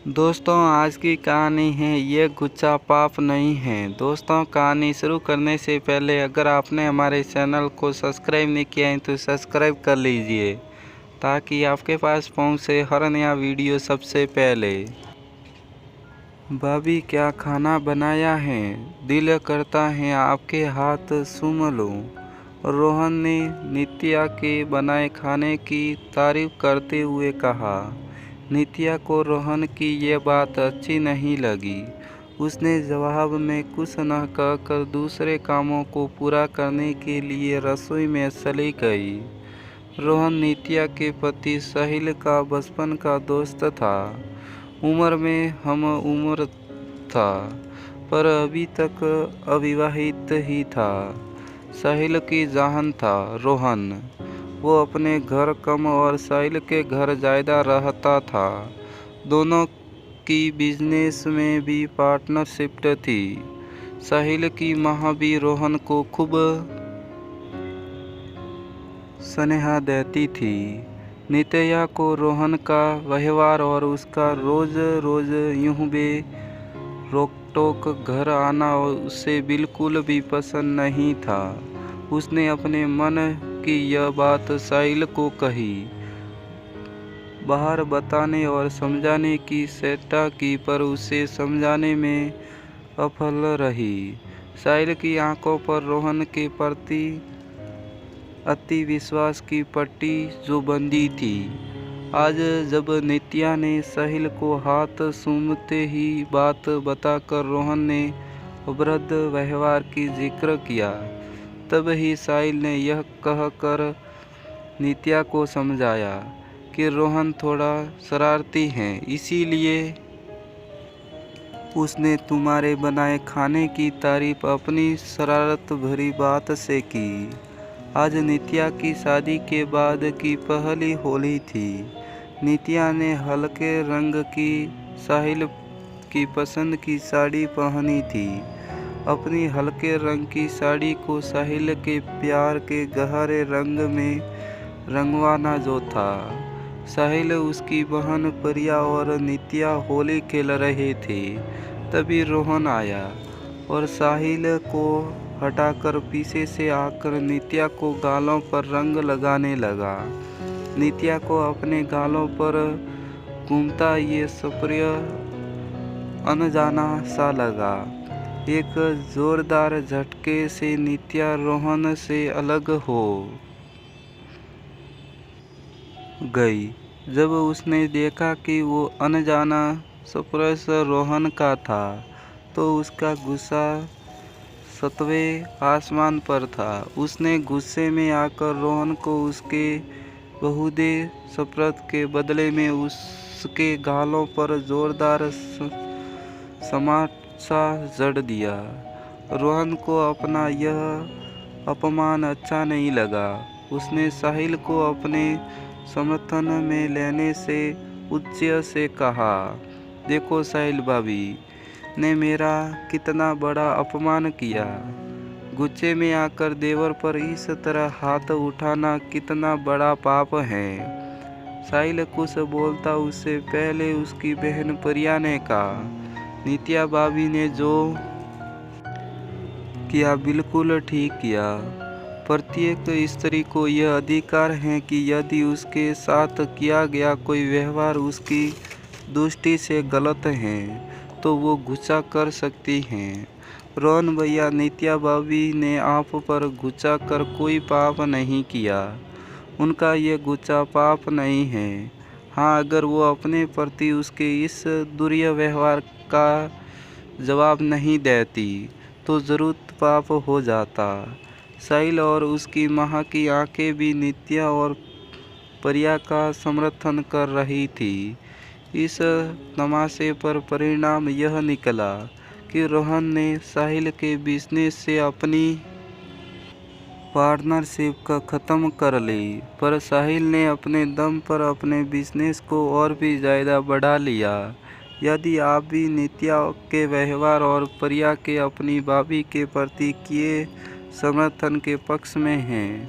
दोस्तों आज की कहानी है ये गुच्चा पाप नहीं है। दोस्तों कहानी शुरू करने से पहले अगर आपने हमारे चैनल को सब्सक्राइब नहीं किया है तो सब्सक्राइब कर लीजिए ताकि आपके पास पहुंचे हर नया वीडियो सबसे पहले। भाभी क्या खाना बनाया है, दिल करता है आपके हाथ चूम लूं। रोहन ने नित्या के बनाए खाने की तारीफ करते हुए कहा। नित्या को रोहन की ये बात अच्छी नहीं लगी। उसने जवाब में कुछ न कहकर दूसरे कामों को पूरा करने के लिए रसोई में चली गई। रोहन नित्या के पति साहिल का बचपन का दोस्त था। उम्र में हम उम्र था पर अभी तक अविवाहित ही था। साहिल की जान था रोहन। वो अपने घर कम और साहिल के घर ज़्यादा रहता था। दोनों की बिजनेस में भी पार्टनरशिप थी। साहिल की माँ भी रोहन को खूब स्नेह देती थी। नित्या को रोहन का व्यवहार और उसका रोज रोज यूं बे रोक टोक घर आना उसे बिल्कुल भी पसंद नहीं था। उसने अपने मन की यह बात साहिल को कही। बाहर बताने और समझाने की चेष्टा की पर उसे समझाने में असफल रही। साहिल की आंखों पर रोहन के प्रति अति विश्वास की पट्टी जो बंधी थी। आज जब नित्या ने साहिल को हाथ सूंघते ही बात बताकर रोहन ने वृद्ध व्यवहार की जिक्र किया, तब ही साहिल ने यह कहकर नित्या को समझाया कि रोहन थोड़ा शरारती है, इसीलिए उसने तुम्हारे बनाए खाने की तारीफ अपनी शरारत भरी बात से की। आज नित्या की शादी के बाद की पहली होली थी। नित्या ने हल्के रंग की साहिल की पसंद की साड़ी पहनी थी। अपनी हल्के रंग की साड़ी को साहिल के प्यार के गहरे रंग में रंगवाना जो था। साहिल, उसकी बहन प्रिया और नित्या होली खेल रहे थे। तभी रोहन आया और साहिल को हटाकर पीछे से आकर नित्या को गालों पर रंग लगाने लगा। नित्या को अपने गालों पर घूमता ये स्प्रे अनजाना सा लगा। एक जोरदार झटके से नित्या रोहन से अलग हो गई। जब उसने देखा कि वो अनजाना स्पर्श रोहन का था तो उसका गुस्सा सातवें आसमान पर था। उसने गुस्से में आकर रोहन को उसके बहुदे स्पर्श के बदले में उसके गालों पर जोरदार समासा जड़ दिया। रोहन को अपना यह अपमान अच्छा नहीं लगा। उसने साहिल को अपने समर्थन में लेने से उच्च से कहा, देखो साहिल भाभी ने मेरा कितना बड़ा अपमान किया। गुस्से में आकर देवर पर इस तरह हाथ उठाना कितना बड़ा पाप है। साहिल कुछ बोलता उससे पहले उसकी बहन प्रिया ने कहा, नित्या भाभी ने जो किया बिल्कुल ठीक किया। प्रत्येक स्त्री को यह अधिकार है कि यदि उसके साथ किया गया कोई व्यवहार उसकी दृष्टि से गलत है तो वो गुस्सा कर सकती हैं। रोहन भैया, नित्या भाभी ने आप पर गुस्सा कर कोई पाप नहीं किया। उनका ये गुस्सा पाप नहीं है। हाँ, अगर वो अपने प्रति उसके इस दुर्व्यवहार का जवाब नहीं देती तो जरूर पाप हो जाता। साहिल और उसकी माँ की आंखें भी नित्या और प्रिया का समर्थन कर रही थी। इस तमाशे पर परिणाम यह निकला कि रोहन ने साहिल के बिजनेस से अपनी पार्टनरशिप का ख़त्म कर ली, पर साहिल ने अपने दम पर अपने बिजनेस को और भी ज़्यादा बढ़ा लिया। यदि आप भी नित्या के व्यवहार और प्रिया के अपनी भाभी के प्रति किए समर्थन के पक्ष में हैं